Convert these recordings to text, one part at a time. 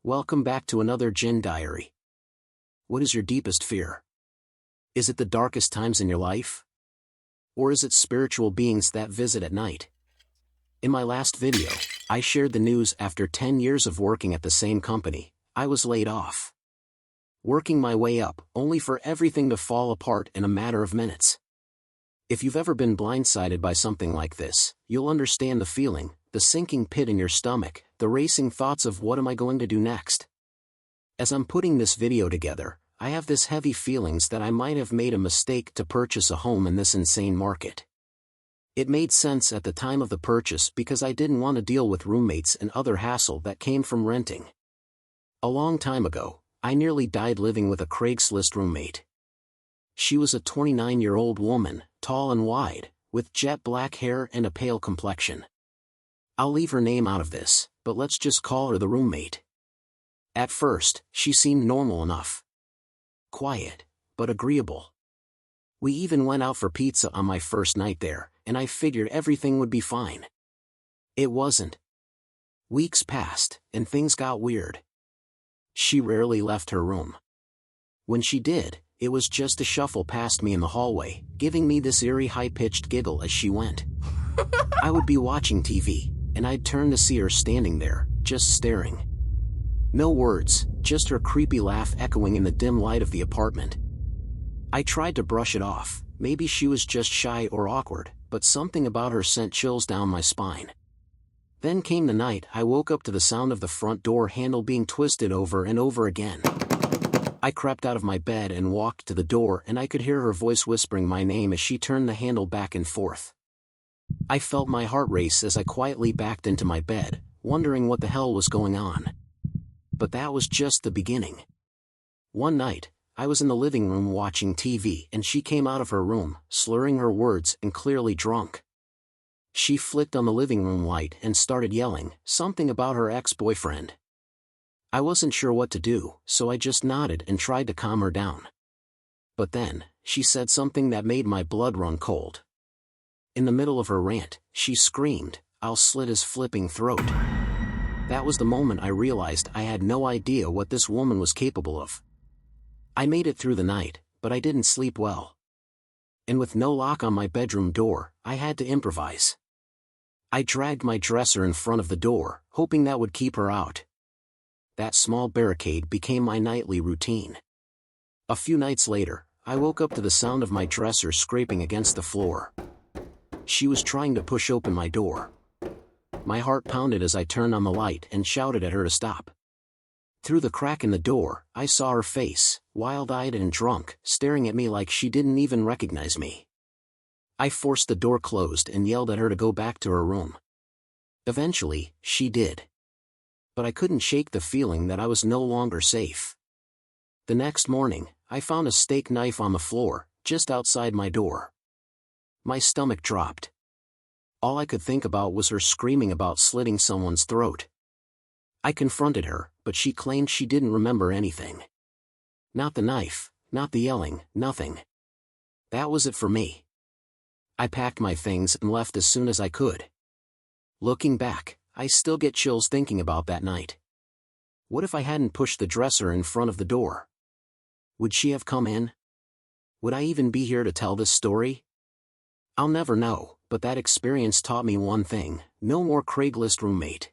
Welcome back to another Djinn diary. What is your deepest fear? Is it the darkest times in your life? Or is it spiritual beings that visit at night? In my last video, I shared the news after 10 years of working at the same company, I was laid off. Working my way up, only for everything to fall apart in a matter of minutes. If you've ever been blindsided by something like this, you'll understand the feeling, the sinking pit in your stomach, the racing thoughts of what am I going to do next? As I'm putting this video together, I have this heavy feelings that I might have made a mistake to purchase a home in this insane market. It made sense at the time of the purchase because I didn't want to deal with roommates and other hassle that came from renting. A long time ago, I nearly died living with a Craigslist roommate. She was a 29-year-old woman, tall and wide, with jet black hair and a pale complexion. I'll leave her name out of this, but let's just call her the roommate. At first, she seemed normal enough. Quiet, but agreeable. We even went out for pizza on my first night there, and I figured everything would be fine. It wasn't. Weeks passed, and things got weird. She rarely left her room. When she did, it was just to shuffle past me in the hallway, giving me this eerie high-pitched giggle as she went. I would be watching TV, and I'd turn to see her standing there, just staring. No words, just her creepy laugh echoing in the dim light of the apartment. I tried to brush it off, maybe she was just shy or awkward, but something about her sent chills down my spine. Then came the night I woke up to the sound of the front door handle being twisted over and over again. I crept out of my bed and walked to the door, and I could hear her voice whispering my name as she turned the handle back and forth. I felt my heart race as I quietly backed into my bed, wondering what the hell was going on. But that was just the beginning. One night, I was in the living room watching TV and she came out of her room, slurring her words and clearly drunk. She flicked on the living room light and started yelling, something about her ex-boyfriend. I wasn't sure what to do, so I just nodded and tried to calm her down. But then, she said something that made my blood run cold. In the middle of her rant, she screamed, "I'll slit his flipping throat." That was the moment I realized I had no idea what this woman was capable of. I made it through the night, but I didn't sleep well. And with no lock on my bedroom door, I had to improvise. I dragged my dresser in front of the door, hoping that would keep her out. That small barricade became my nightly routine. A few nights later, I woke up to the sound of my dresser scraping against the floor. She was trying to push open my door. My heart pounded as I turned on the light and shouted at her to stop. Through the crack in the door, I saw her face, wild-eyed and drunk, staring at me like she didn't even recognize me. I forced the door closed and yelled at her to go back to her room. Eventually, she did. But I couldn't shake the feeling that I was no longer safe. The next morning, I found a steak knife on the floor, just outside my door. My stomach dropped. All I could think about was her screaming about slitting someone's throat. I confronted her, but she claimed she didn't remember anything. Not the knife, not the yelling, nothing. That was it for me. I packed my things and left as soon as I could. Looking back, I still get chills thinking about that night. What if I hadn't pushed the dresser in front of the door? Would she have come in? Would I even be here to tell this story? I'll never know, but that experience taught me one thing: no more Craigslist roommate.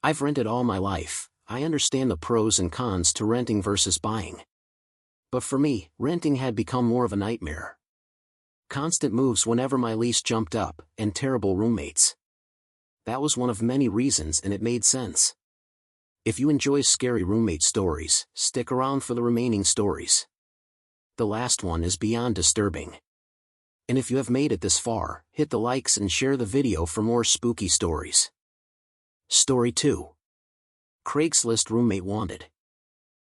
I've rented all my life, I understand the pros and cons to renting versus buying. But for me, renting had become more of a nightmare. Constant moves whenever my lease jumped up, and terrible roommates. That was one of many reasons, and it made sense. If you enjoy scary roommate stories, stick around for the remaining stories. The last one is beyond disturbing. And if you have made it this far, hit the likes and share the video for more spooky stories. Story 2. Craigslist roommate wanted.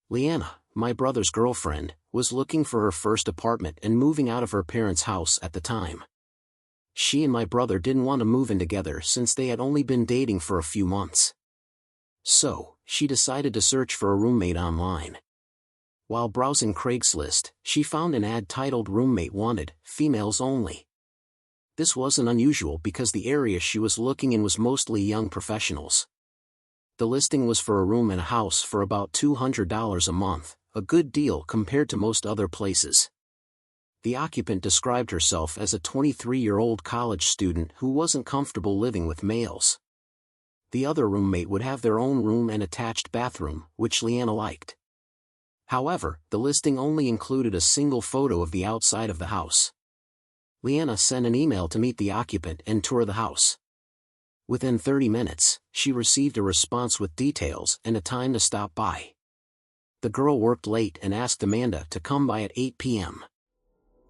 Leanna, my brother's girlfriend, was looking for her first apartment and moving out of her parents' house at the time. She and my brother didn't want to move in together since they had only been dating for a few months. So, she decided to search for a roommate online. While browsing Craigslist, she found an ad titled "Roommate Wanted, Females Only." This wasn't unusual because the area she was looking in was mostly young professionals. The listing was for a room in a house for about $200 a month, a good deal compared to most other places. The occupant described herself as a 23-year-old college student who wasn't comfortable living with males. The other roommate would have their own room and attached bathroom, which Leanna liked. However, the listing only included a single photo of the outside of the house. Leanna sent an email to meet the occupant and tour the house. Within 30 minutes, she received a response with details and a time to stop by. The girl worked late and asked Amanda to come by at 8 p.m.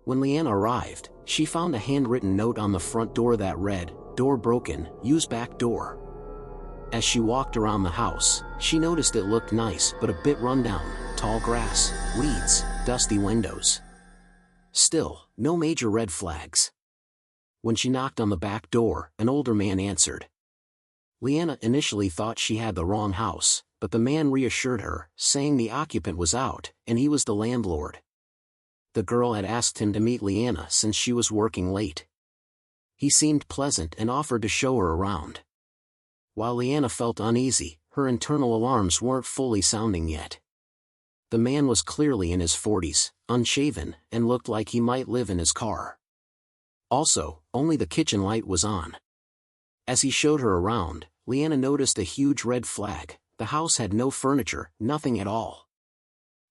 When Leanna arrived, she found a handwritten note on the front door that read, "Door broken, use back door." As she walked around the house, she noticed it looked nice but a bit rundown, tall grass, weeds, dusty windows. Still, no major red flags. When she knocked on the back door, an older man answered. Leanna initially thought she had the wrong house, but the man reassured her, saying the occupant was out, and he was the landlord. The girl had asked him to meet Leanna since she was working late. He seemed pleasant and offered to show her around. While Leanna felt uneasy, her internal alarms weren't fully sounding yet. The man was clearly in his 40s, unshaven, and looked like he might live in his car. Also, only the kitchen light was on. As he showed her around, Leanna noticed a huge red flag. The house had no furniture, nothing at all.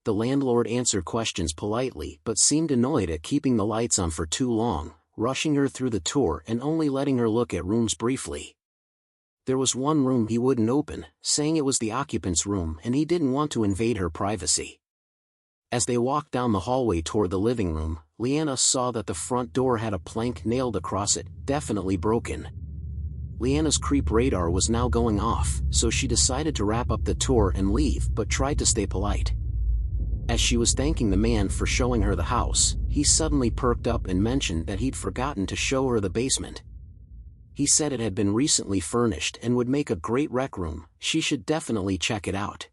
The landlord answered questions politely but seemed annoyed at keeping the lights on for too long, rushing her through the tour and only letting her look at rooms briefly. There was one room he wouldn't open, saying it was the occupant's room and he didn't want to invade her privacy. As they walked down the hallway toward the living room, Leanna saw that the front door had a plank nailed across it, definitely broken. Leanna's creep radar was now going off, so she decided to wrap up the tour and leave but tried to stay polite. As she was thanking the man for showing her the house, he suddenly perked up and mentioned that he'd forgotten to show her the basement. He said it had been recently furnished and would make a great rec room, she should definitely check it out.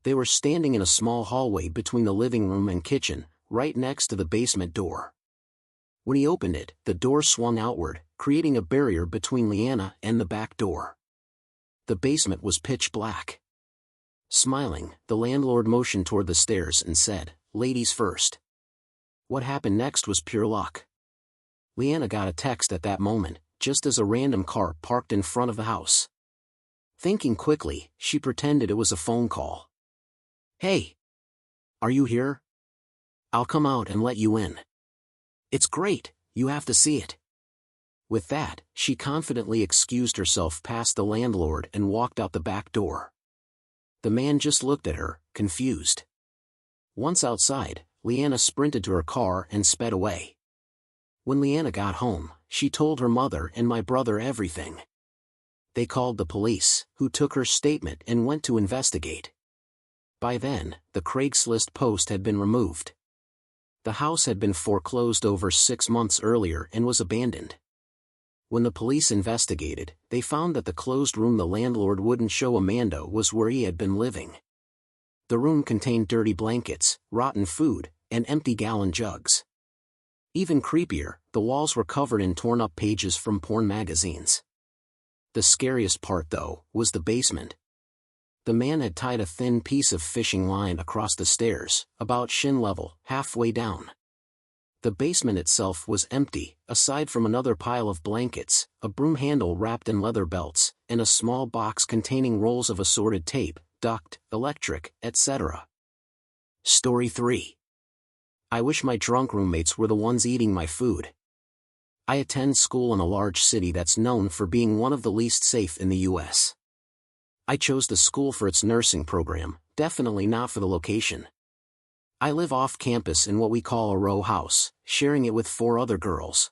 They were standing in a small hallway between the living room and kitchen, right next to the basement door. When he opened it, the door swung outward, creating a barrier between Leanna and the back door. The basement was pitch black. Smiling, the landlord motioned toward the stairs and said, "Ladies first." What happened next was pure luck. Leanna got a text at that moment, just as a random car parked in front of the house. Thinking quickly, she pretended it was a phone call. "Hey! Are you here? I'll come out and let you in. It's great, you have to see it." With that, she confidently excused herself past the landlord and walked out the back door. The man just looked at her, confused. Once outside, Leanna sprinted to her car and sped away. When Leanna got home, she told her mother and my brother everything. They called the police, who took her statement and went to investigate. By then, the Craigslist post had been removed. The house had been foreclosed over 6 months earlier and was abandoned. When the police investigated, they found that the closed room the landlord wouldn't show Amanda was where he had been living. The room contained dirty blankets, rotten food, and empty gallon jugs. Even creepier, the walls were covered in torn-up pages from porn magazines. The scariest part, though, was the basement. The man had tied a thin piece of fishing line across the stairs, about shin level, halfway down. The basement itself was empty, aside from another pile of blankets, a broom handle wrapped in leather belts, and a small box containing rolls of assorted tape, duct, electric, etc. Story 3. I wish my drunk roommates were the ones eating my food. I attend school in a large city that's known for being one of the least safe in the U.S. I chose the school for its nursing program, definitely not for the location. I live off campus in what we call a row house, sharing it with 4 other girls.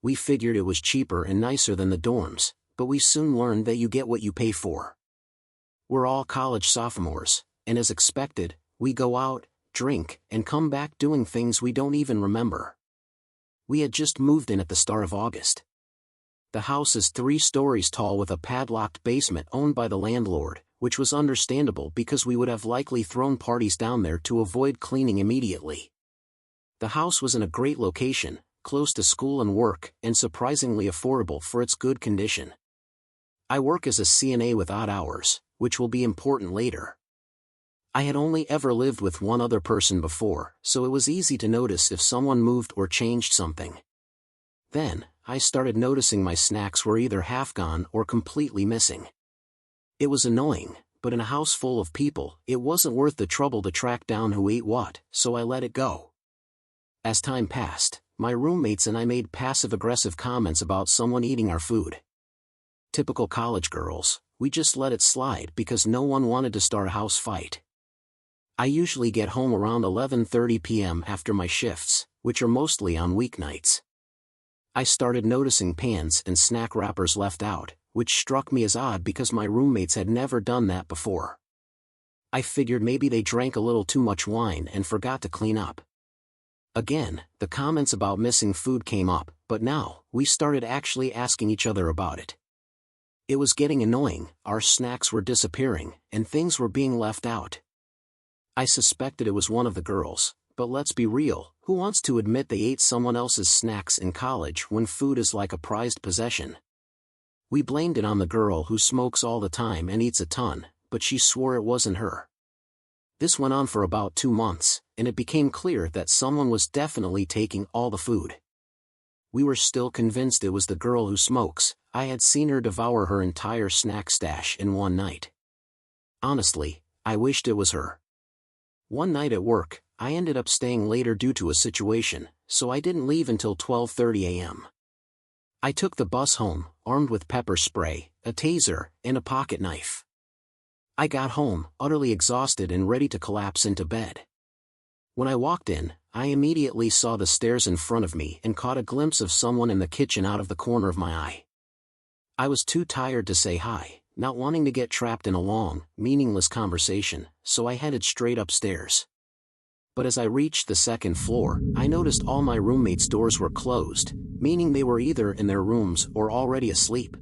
We figured it was cheaper and nicer than the dorms, but we soon learned that you get what you pay for. We're all college sophomores, and as expected, we go out, drink, and come back doing things we don't even remember. We had just moved in at the start of August. The house is 3 stories tall with a padlocked basement owned by the landlord, which was understandable because we would have likely thrown parties down there to avoid cleaning immediately. The house was in a great location, close to school and work, and surprisingly affordable for its good condition. I work as a CNA with odd hours, which will be important later. I had only ever lived with one other person before, so it was easy to notice if someone moved or changed something. Then, I started noticing my snacks were either half gone or completely missing. It was annoying, but in a house full of people, it wasn't worth the trouble to track down who ate what, so I let it go. As time passed, my roommates and I made passive-aggressive comments about someone eating our food. Typical college girls, we just let it slide because no one wanted to start a house fight. I usually get home around 11:30 p.m. after my shifts, which are mostly on weeknights. I started noticing pans and snack wrappers left out, which struck me as odd because my roommates had never done that before. I figured maybe they drank a little too much wine and forgot to clean up. Again, the comments about missing food came up, but now, we started actually asking each other about it. It was getting annoying, our snacks were disappearing, and things were being left out. I suspected it was one of the girls, but let's be real, who wants to admit they ate someone else's snacks in college when food is like a prized possession? We blamed it on the girl who smokes all the time and eats a ton, but she swore it wasn't her. This went on for about 2 months, and it became clear that someone was definitely taking all the food. We were still convinced it was the girl who smokes. I had seen her devour her entire snack stash in one night. Honestly, I wished it was her. One night at work, I ended up staying later due to a situation, so I didn't leave until 12:30 a.m. I took the bus home, armed with pepper spray, a taser, and a pocket knife. I got home, utterly exhausted and ready to collapse into bed. When I walked in, I immediately saw the stairs in front of me and caught a glimpse of someone in the kitchen out of the corner of my eye. I was too tired to say hi, not wanting to get trapped in a long, meaningless conversation, so I headed straight upstairs. But as I reached the second floor, I noticed all my roommates' doors were closed, meaning they were either in their rooms or already asleep.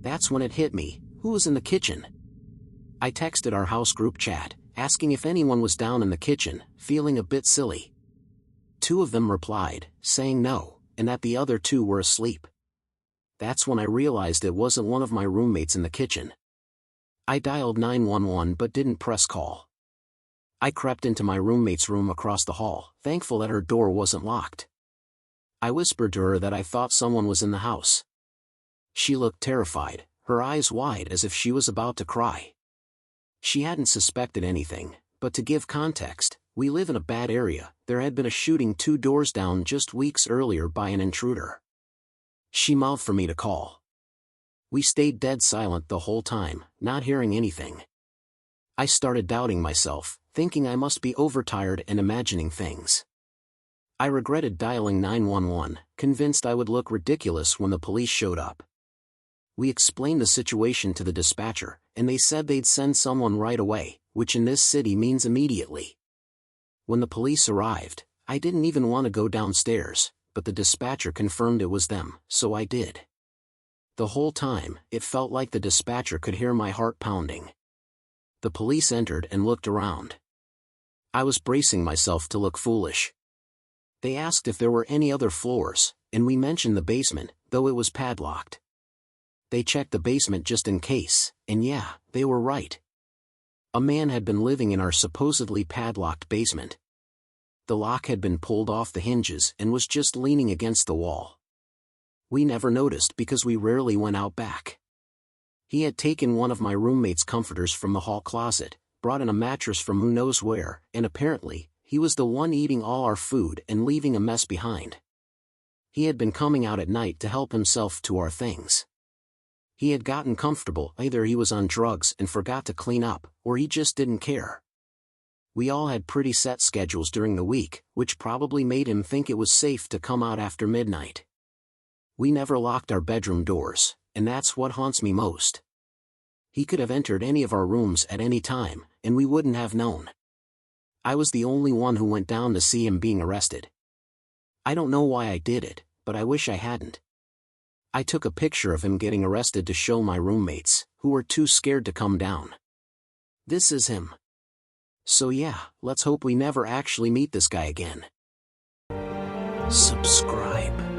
That's when it hit me, who was in the kitchen? I texted our house group chat, asking if anyone was down in the kitchen, feeling a bit silly. 2 of them replied, saying no, and that the other 2 were asleep. That's when I realized it wasn't one of my roommates in the kitchen. I dialed 911 but didn't press call. I crept into my roommate's room across the hall, thankful that her door wasn't locked. I whispered to her that I thought someone was in the house. She looked terrified, her eyes wide as if she was about to cry. She hadn't suspected anything, but to give context, we live in a bad area. There had been a shooting 2 doors down just weeks earlier by an intruder. She mouthed for me to call. We stayed dead silent the whole time, not hearing anything. I started doubting myself, thinking I must be overtired and imagining things. I regretted dialing 911, convinced I would look ridiculous when the police showed up. We explained the situation to the dispatcher, and they said they'd send someone right away, which in this city means immediately. When the police arrived, I didn't even want to go downstairs, but the dispatcher confirmed it was them, so I did. The whole time, it felt like the dispatcher could hear my heart pounding. The police entered and looked around. I was bracing myself to look foolish. They asked if there were any other floors, and we mentioned the basement, though it was padlocked. They checked the basement just in case, and yeah, they were right. A man had been living in our supposedly padlocked basement. The lock had been pulled off the hinges and was just leaning against the wall. We never noticed because we rarely went out back. He had taken one of my roommate's comforters from the hall closet, brought in a mattress from who knows where, and apparently, he was the one eating all our food and leaving a mess behind. He had been coming out at night to help himself to our things. He had gotten comfortable, either he was on drugs and forgot to clean up, or he just didn't care. We all had pretty set schedules during the week, which probably made him think it was safe to come out after midnight. We never locked our bedroom doors, and that's what haunts me most. He could have entered any of our rooms at any time, and we wouldn't have known. I was the only one who went down to see him being arrested. I don't know why I did it, but I wish I hadn't. I took a picture of him getting arrested to show my roommates, who were too scared to come down. This is him. So yeah, let's hope we never actually meet this guy again. Subscribe.